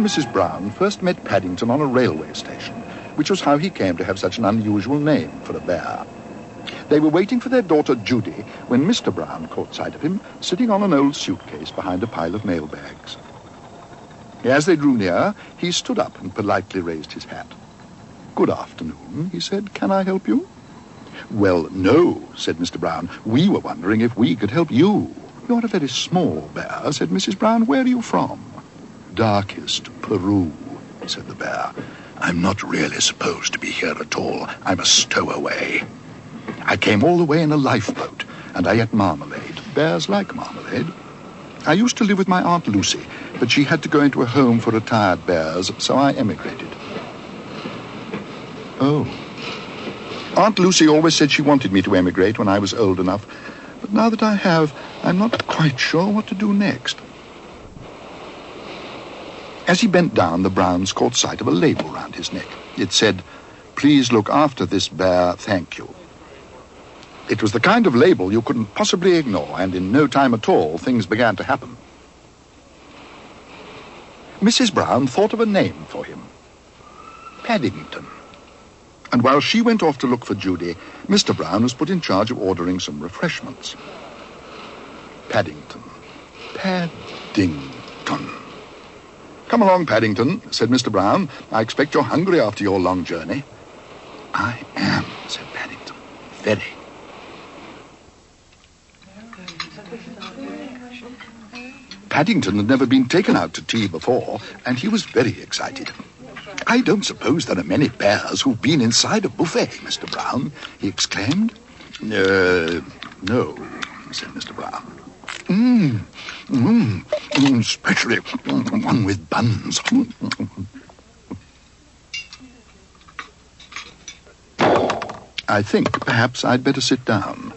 Mrs. Brown first met Paddington on a railway station, which was how he came to have such an unusual name for a bear. They were waiting for their daughter Judy when Mr. Brown caught sight of him sitting on an old suitcase behind a pile of mail bags. As they drew near, he stood up and politely raised his hat. "Good afternoon," he said. "Can I help you?" "Well, no," said Mr. Brown. "We were wondering if we could help you." "You're a very small bear," said Mrs. Brown. "Where are you from?" "Darkest Peru," said the bear. "I'm not really supposed to be here at all. I'm a stowaway. I came all the way in a lifeboat, and I ate marmalade. Bears like marmalade. I used to live with my Aunt Lucy, but she had to go into a home for retired bears, so I emigrated." "Oh." "Aunt Lucy always said she wanted me to emigrate when I was old enough, but now that I have, I'm not quite sure what to do next." As he bent down, the Browns caught sight of a label round his neck. It said, "Please look after this bear, thank you." It was the kind of label you couldn't possibly ignore, and in no time at all, things began to happen. Mrs. Brown thought of a name for him. Paddington. And while she went off to look for Judy, Mr. Brown was put in charge of ordering some refreshments. Paddington. Paddington. "Come along, Paddington," said Mr. Brown. "I expect you're hungry after your long journey." "I am," said Paddington. "Very." Paddington had never been taken out to tea before, and he was very excited. "I don't suppose there are many bears who've been inside a buffet, Mr. Brown," he exclaimed. No, said Mr. Brown. Especially one with buns. "I think perhaps I'd better sit down."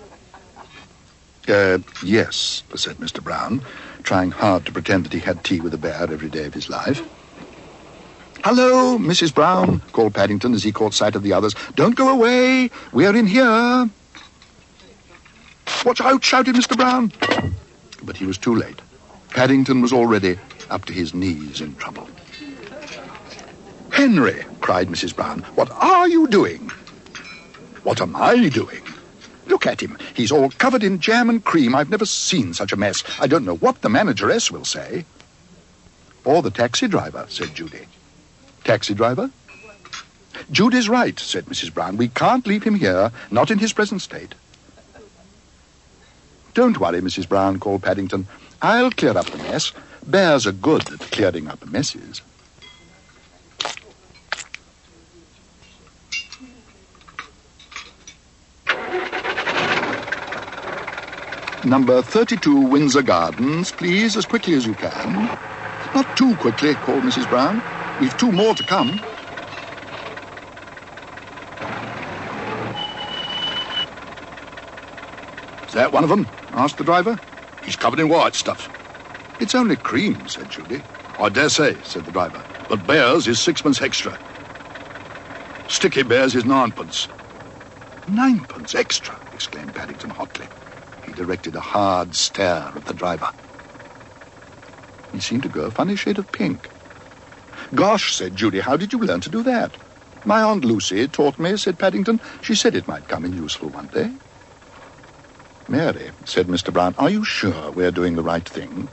Yes, said Mr. Brown, trying hard to pretend that he had tea with a bear every day of his life. "Hello, Mrs. Brown," called Paddington as he caught sight of the others. "Don't go away. We're in here." "Watch out," shouted Mr. Brown. But he was too late. Paddington was already up to his knees in trouble. "Henry," cried Mrs. Brown, "what are you doing?" "What am I doing? Look at him. He's all covered in jam and cream. I've never seen such a mess. I don't know what the manageress will say." "Or the taxi driver," said Judy. "Taxi driver?" "Judy's right," said Mrs. Brown. "We can't leave him here, not in his present state." "Don't worry, Mrs. Brown," called Paddington. "I'll clear up the mess. Bears are good at clearing up messes." "Number 32 Windsor Gardens, please, as quickly as you can." "Not too quickly," called Mrs. Brown. "We've 2 more to come." "Is that one of them?" asked the driver. "He's covered in white stuff." "It's only cream," said Judy. "I dare say," said the driver. "But bears is 6pence extra. Sticky bears is 9pence. 9pence extra," exclaimed Paddington hotly. He directed a hard stare at the driver. He seemed to go a funny shade of pink. "Gosh," said Judy, "how did you learn to do that?" "My Aunt Lucy taught me," said Paddington. "She said it might come in useful one day." "Mary," said Mr. Brown, "are you sure we're doing the right thing?"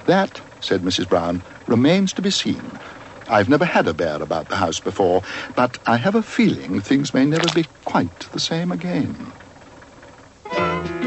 "That," said Mrs. Brown, "remains to be seen. I've never had a bear about the house before, but I have a feeling things may never be quite the same again."